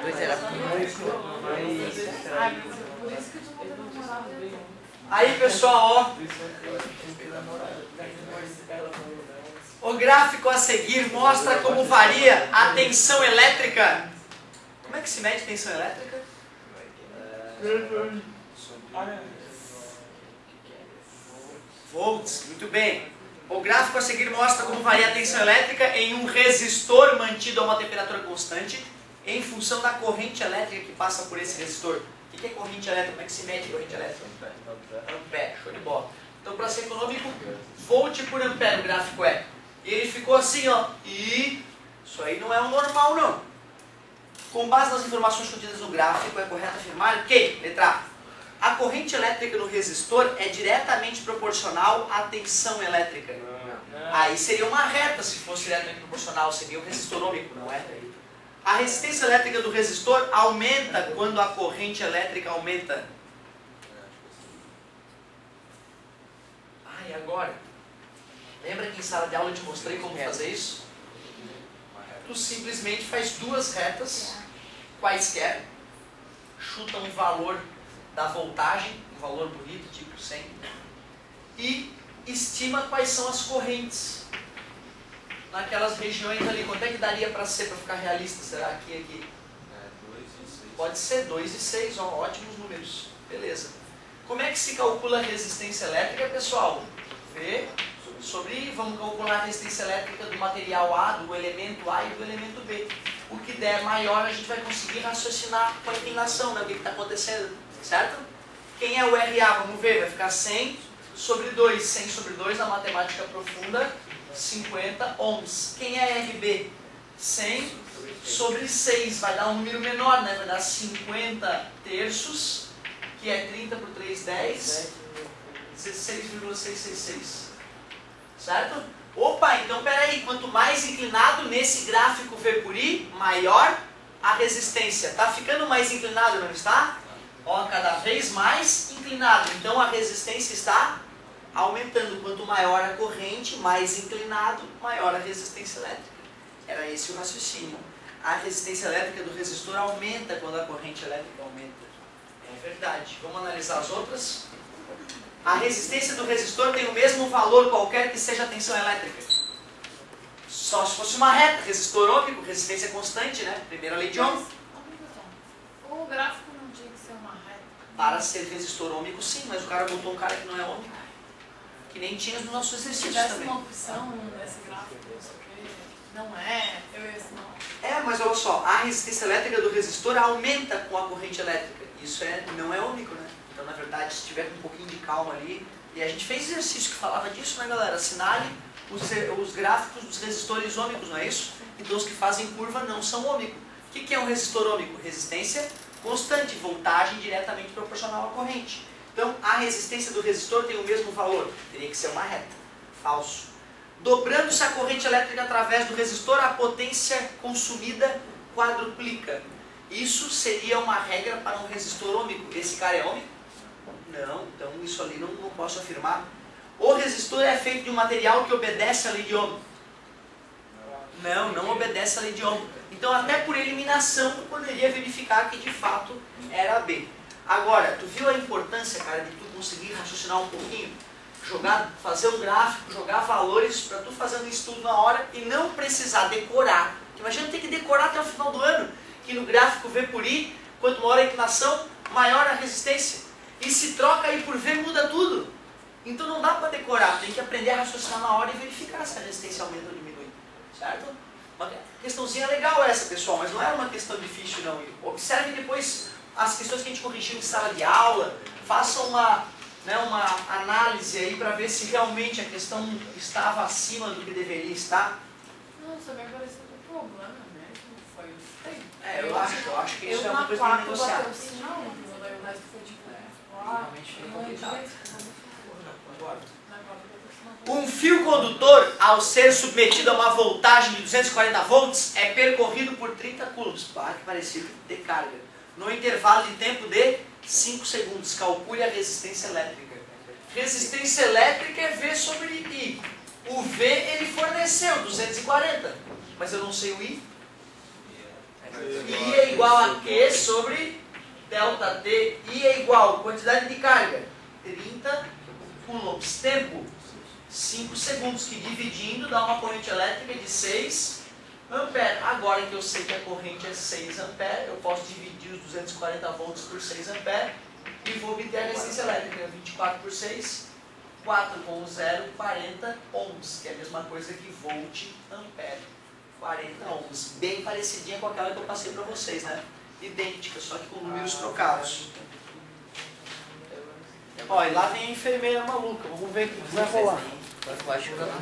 2 era muito. Aí, pessoal, ó. O gráfico a seguir mostra como varia a tensão elétrica. Como é que se mede tensão elétrica? Volts, muito bem. O gráfico a seguir mostra como varia a tensão elétrica em um resistor mantido a uma temperatura constante em função da corrente elétrica que passa por esse resistor. O que é corrente elétrica? Como é que se mede corrente elétrica? Ampere, show de bola. Então, para ser econômico, volt por ampere o gráfico é. E ele ficou assim, ó. E isso aí não é o normal, não. Com base nas informações contidas no gráfico, é correto afirmar que, letra A corrente elétrica no resistor é diretamente proporcional à tensão elétrica. Aí seria uma reta, se fosse diretamente proporcional, seria o resistor ômico, não é? A resistência elétrica do resistor aumenta quando a corrente elétrica aumenta. Ah, e agora? Lembra que em sala de aula eu te mostrei como fazer isso? Tu simplesmente faz duas retas, quaisquer, chuta um valor da voltagem, um valor bonito, tipo 100, e estima quais são as correntes naquelas regiões ali. Quanto é que daria para ser, para ficar realista? Será aqui e aqui? 2 e 6. Pode ser 2 e 6, ó, ótimos números. Beleza. Como é que se calcula a resistência elétrica, pessoal? V sobre, vamos calcular a resistência elétrica do material A, do elemento A e do elemento B. O que der maior, a gente vai conseguir raciocinar com a inclinação, né? O que está acontecendo, certo? Quem é o RA? Vamos ver, vai ficar 100 sobre 2. 100 sobre 2 na matemática profunda, 50 ohms. Quem é RB? 100 sobre 6, vai dar um número menor, né? Vai dar 50 terços, que é 30 por 3, 10, 16,666. Certo? Opa, então peraí, quanto mais inclinado nesse gráfico V por I, maior a resistência. Tá ficando mais inclinado, não está? Ó, cada vez mais inclinado. Então a resistência está aumentando. Quanto maior a corrente, mais inclinado, maior a resistência elétrica. Era esse o raciocínio. A resistência elétrica do resistor aumenta quando a corrente elétrica aumenta. É verdade. Vamos analisar as outras. A resistência do resistor tem o mesmo valor qualquer que seja a tensão elétrica. Só se fosse uma reta. Resistor ômico, resistência constante, né? Primeira lei de Ohm. O gráfico não tinha que ser uma reta. Para ser resistor ômico, sim, mas o cara botou um cara que não é ômico. Que nem tinha nos nossos Se exercícios tivesse também. uma opção nesse gráfico, não sei o que, não é, eu ia assim, não. É, mas olha só, a resistência elétrica do resistor aumenta com a corrente elétrica. Isso não é ômico, né? Então, na verdade, se tiver com um pouquinho de calma ali... E a gente fez exercício que falava disso, né, galera? Assinale os gráficos dos resistores ômicos, não é isso? Então, os que fazem curva não são ômicos. O que é um resistor ômico? Resistência constante, voltagem diretamente proporcional à corrente. Então, a resistência do resistor tem o mesmo valor. Teria que ser uma reta. Falso. Dobrando-se a corrente elétrica através do resistor, a potência consumida quadruplica. Isso seria uma regra para um resistor ômico. Esse cara é ômico? Não, então isso ali não posso afirmar. O resistor é feito de um material que obedece à lei de Ohm. Não obedece à lei de Ohm. Então, até por eliminação, tu poderia verificar que de fato era B. Agora, tu viu a importância, cara, de tu conseguir raciocinar um pouquinho? Fazer um gráfico, jogar valores para tu fazer um estudo na hora e não precisar decorar. Imagina ter que decorar até o final do ano, que no gráfico V por I, quanto maior a inclinação, maior a resistência. E se troca I por V, muda tudo. Então não dá para decorar, tem que aprender a raciocinar na hora e verificar se a resistência aumenta ou diminui. Certo? Uma questãozinha legal essa, pessoal, mas não era uma questão difícil não. Observe depois as questões que a gente corrigiu em sala de aula, faça uma análise aí para ver se realmente a questão estava acima do que deveria estar. Nossa, me pareceu um problema mesmo, foi o tempo. Eu acho que isso é uma coisa que tem que negociar. Bateu assim, não, daí o resto foi tipo, Realmente fica complicado. não, Um fio condutor, ao ser submetido a uma voltagem de 240 volts, é percorrido por 30 coulombs. Ah, que parecido, de carga. No intervalo de tempo de 5 segundos. Calcule a resistência elétrica. Resistência elétrica é V sobre I. O V ele forneceu 240, mas eu não sei o I. I é igual igual a Q sobre delta T. I é igual a quantidade de carga, 30 coulombs. Tempo, 5 segundos, que dividindo dá uma corrente elétrica de 6 amperes. Agora que eu sei que a corrente é 6 amperes, eu posso dividir os 240 volts por 6 amperes e vou obter a resistência elétrica. 24 por 6, 4 com 0, 40 ohms, que é a mesma coisa que volt ampere. 40 ohms, bem parecidinha com aquela que eu passei para vocês, né? Idêntica, só que com números trocados. Ó, e lá vem a enfermeira maluca, vamos ver o que vai rolar. Eu acho que eu não